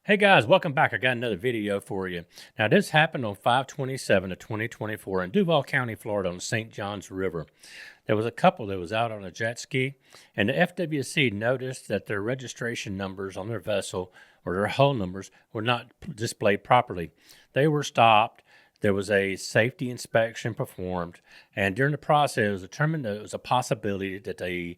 Hey guys, welcome back. I got another video for you. Now, this happened on 5/27 of 2024 in Duval County, Florida on the St. Johns River. There was a couple that was out on a jet ski, and the FWC noticed that their registration numbers on their vessel or their hull numbers were not displayed properly. They were stopped. There was a safety inspection performed, and during the process, it was determined that it was a possibility that the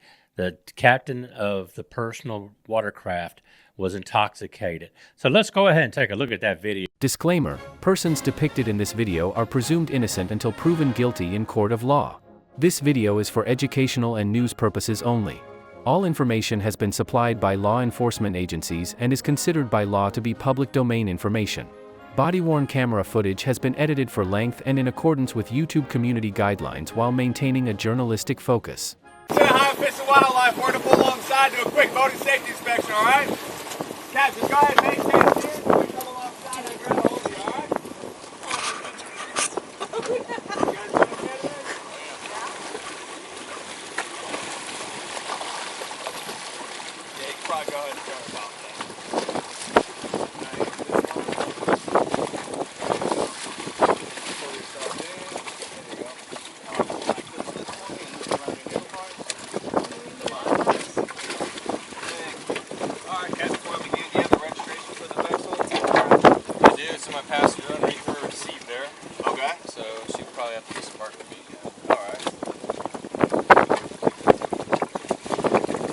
captain of the personal watercraft was intoxicated. So let's go ahead and take a look at that video. Disclaimer: persons depicted in this video are presumed innocent until proven guilty in court of law. This video is for educational and news purposes only. All information has been supplied by law enforcement agencies and is considered by law to be public domain information. Body-worn camera footage has been edited for length and in accordance with YouTube community guidelines while maintaining a journalistic focus. Hi, Fish and Wildlife. We're to pull alongside, do a quick boating safety inspection, all right? Cap, just go ahead and maintain it here. We're going to come alongside and grab a hold of you, all right? You guys doing okay today? Yeah, you can probably go ahead and turn it off. My passenger underneath her seat there. Okay. So she probably have to disembark with me. Yeah. Alright.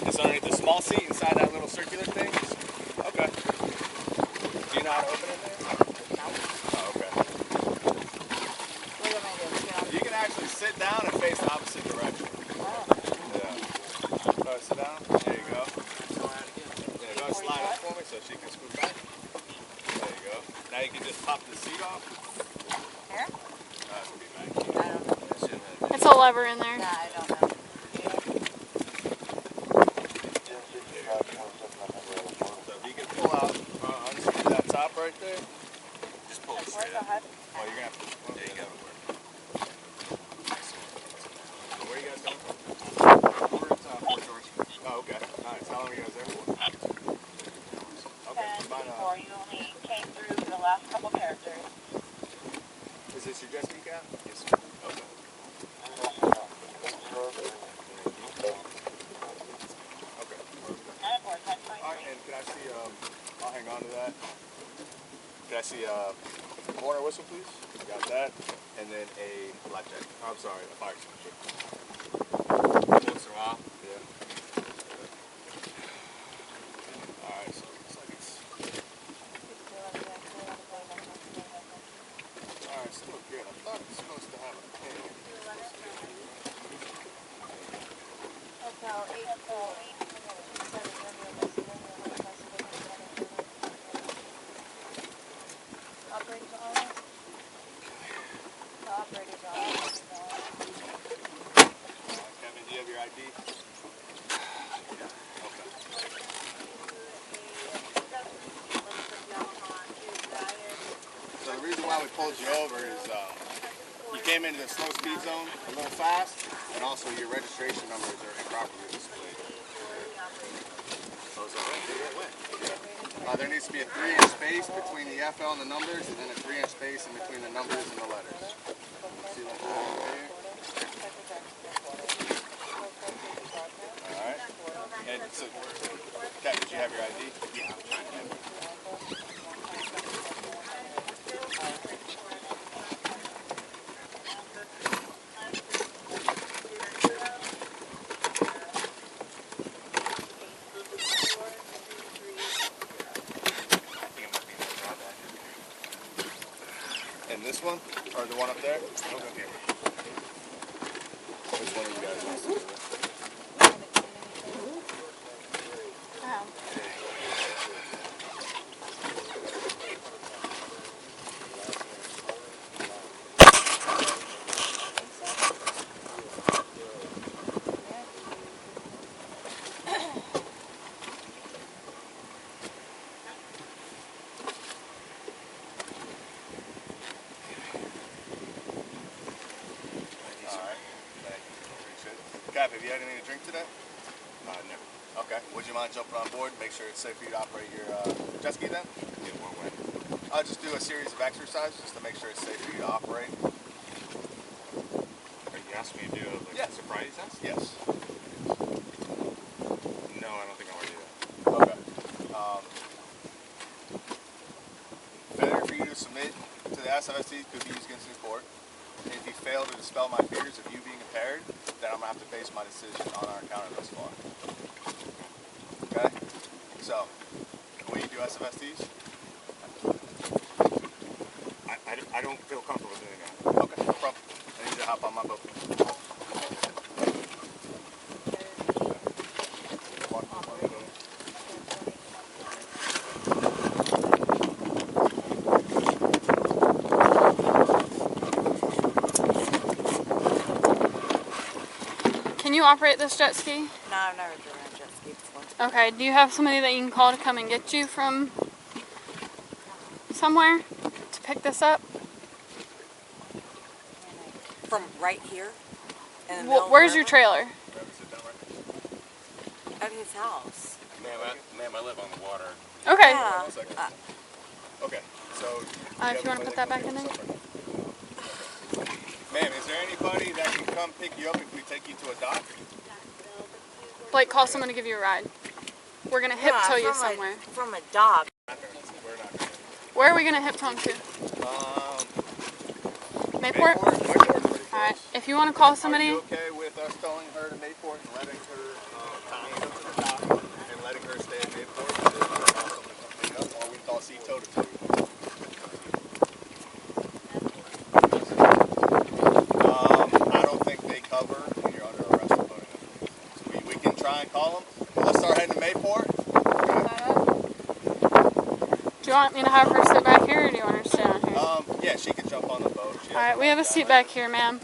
It's underneath the small seat inside that little circular thing? Okay. Do you know how to open it there? No. Oh, okay. What am I doing? You can actually sit down and face the opposite direction. Oh. Yeah. Alright, sit down. There you go. Yeah, go slide up for me so she can scoot back. There you go. Now you can just pop the seat off. Here? It'll be back here. I don't know. It's a lever in there. Nah, I don't know. So if you can pull out unscrew that top right there, just pull it straight up. Oh, you're gonna have to. There you go. So where are you guys coming from? We're at Fort George. Oh, okay. Nice. How long are you guys there for? Okay. Before you only came through the last couple characters. Is this your jet ski cap? Yes, sir. Okay. Okay. Alright, and can I see, I'll hang on to that. Can I see a horn or whistle, please? Got that. And then a life jacket. I'm sorry, a fire extinguisher. Once in a while? Yeah. Alright, so it looks like it's... Alright, still look good. I thought it was supposed to have a pin. Kevin, do you have your ID? Yeah. Okay. So the reason why we pulled you over is you came into the slow speed zone a little fast, and also your registration numbers are improperly displayed. So is that right? Yeah. There needs to be a 3-inch space between the FL and the numbers, and then a 3-inch space in between the numbers and the letters. See that right there? Alright. And so, Kat, did you have your ID? Yeah, I'm trying to have it. And this one, or the one up there? Okay. Which one of you guys wants to do this? Cap, have you had anything to drink today? Never. Okay. Would you mind jumping on board? Make sure it's safe for you to operate your jet ski then? Yeah. I'll just do a series of exercises just to make sure it's safe for you to operate. Are you asking me to do like Yeah. a sobriety test? Yes. No, I don't think I want to do that. Okay. Failure for you to submit to the SFST could be used against you in court. And if you fail to dispel my fears of you being impaired, then I'm going to have to base my decision on our encounter thus far. Okay? So, will you do SFSTs? I don't feel comfortable doing that. Okay, no problem. I need you to hop on my boat. Can you operate this jet ski? No, I've never driven a jet ski before. Okay, do you have somebody that you can call to come and get you from somewhere to pick this up? From right here? In the middle Well, of where's the your river? trailer? At his house. Ma'am, I live on the water. Okay. Yeah. 1 second. Okay, so... If you want to put that back in there. Ma'am, is there anybody that can come pick you up if we take you to a dock? Like, call someone to give you a ride. We're going to hip tow you somewhere. From a dock. We're not going to. Where are we going to hip tow him to? Mayport? Mayport's pretty Alright, close. if you want to call Are somebody, you okay with us towing her to Mayport and letting her tying us up to the dock and letting her stay at Mayport and then we'll call someone to come pick up, or we call C-Tow to tow you? I don't think they cover when you're under arrest for putting them. So we can try and call them. Let's start heading to Mayport. do you want me to have her sit back here or do you want her to stay on here? Yeah, she can jump on the boat. Alright, we have a seat back here, ma'am.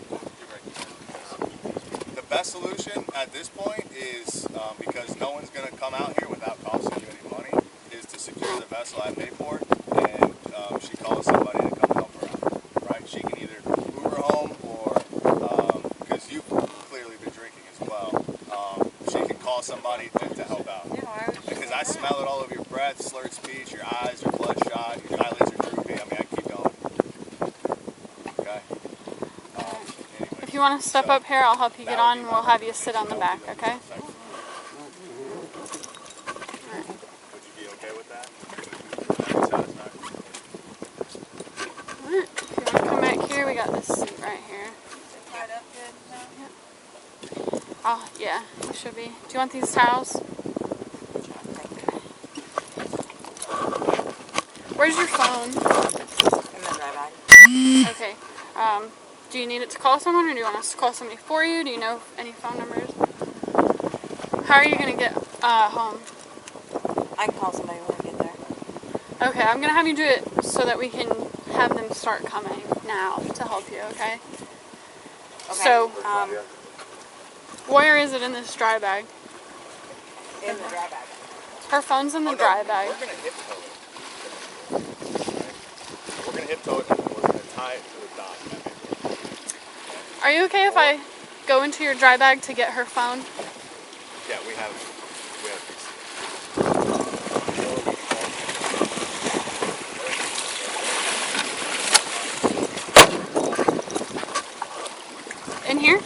The best solution at this point is, because no one's going to come out here without costing you any money, is to secure the vessel at Mayport and she calls somebody to come help her out. Right? She can either move her home or, because you've clearly been drinking as well, she can call somebody to help out. Because I smell it all over your breath, slurred speech, your eyes are bloodshot, your eyelids are droopy. I mean, I keep going. Okay? Anyway. If you want to step up here, I'll help you get on and we'll have you sit on the back, okay? Would you be okay with that? That'd be satisfactory. Alright, if you want to come back here, we got this seat right here. Tied up good now? Oh, yeah, it should be. Do you want these towels? Where's your phone? In the dry bag. Okay. Do you need it to call someone or do you want us to call somebody for you? Do you know any phone numbers? How are you going to get home? I can call somebody when I get there. Okay, I'm going to have you do it so that we can have them start coming now to help you, okay? Okay. So, where is it in this dry bag? in the dry bag. Her phone's in the Oh, no, dry bag. We're going to hip tow it. We're going to hip tow it and we're going to tie it to the dock. Are you okay if I go into your dry bag to get her phone? Yeah, we have these. In here?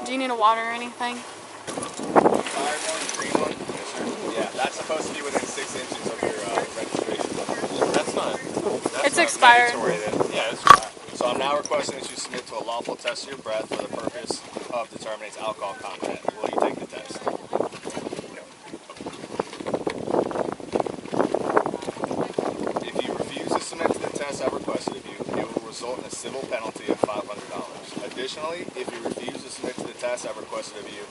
Do you need a water or anything? Expired one, green one? Yes, sir. Yeah, that's supposed to be within 6 inches of your registration. That's not. It's expired. Mandatory then. Yeah, it's expired. So I'm now requesting that you submit to a lawful test of your breath for the purpose of determining its alcohol content. Will you take the test? No. If you refuse to submit to the test I requested of you, it will result in a civil penalty of $500. Additionally, if you refuse to submit to the test I requested of you,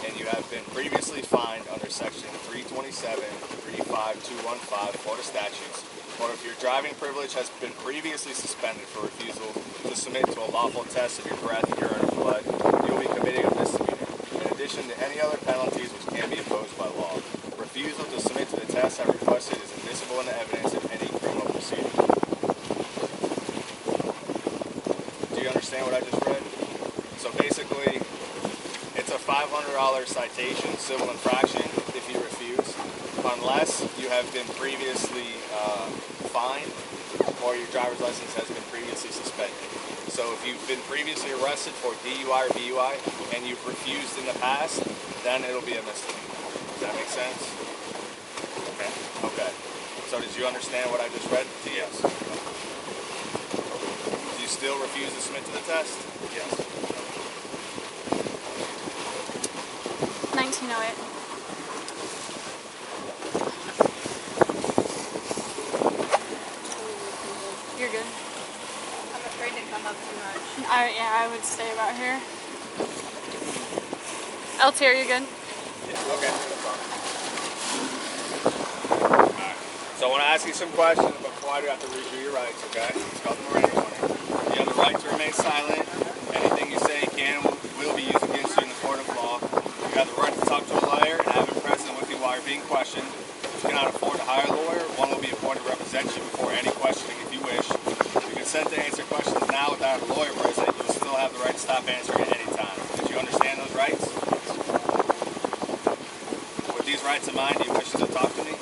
and you have been previously fined under section 327, 35215 Florida statutes, or if your driving privilege has been previously suspended for refusal to submit to a lawful test of your breath, urine, or blood, you will be committing a misdemeanor. In addition to any other penalties which can be imposed by law, refusal to submit to the test I requested is admissible in the evidence of any criminal proceeding. Do you understand? understand what I just read? So basically, it's a $500 citation, civil infraction, if you refuse, unless you have been previously fined or your driver's license has been previously suspended. So if you've been previously arrested for DUI or BUI and you've refused in the past, then it'll be a misdemeanor. Does that make sense? Okay. Okay. So did you understand what I just read? Yes. Do you still refuse to submit to the test? Yes. 1908. You're good. I'm afraid to come up too much. Yeah, I would stay about here. LT, are you good? Yeah. Okay. Alright. So I want to ask you some questions, but before I do, I have to read you your rights, okay? It's called the Miranda warning. You have the right to remain silent. Anything you say can and will be used against you in the court of law. You have the right to talk to a lawyer and have him present with you while you're being questioned. If you cannot afford to hire a lawyer, one will be appointed to represent you before any questioning if you wish. You consent to answer questions now without a lawyer present. You will still have the right to stop answering at any time. Did you understand those rights? With these rights in mind, do you wish to talk to me?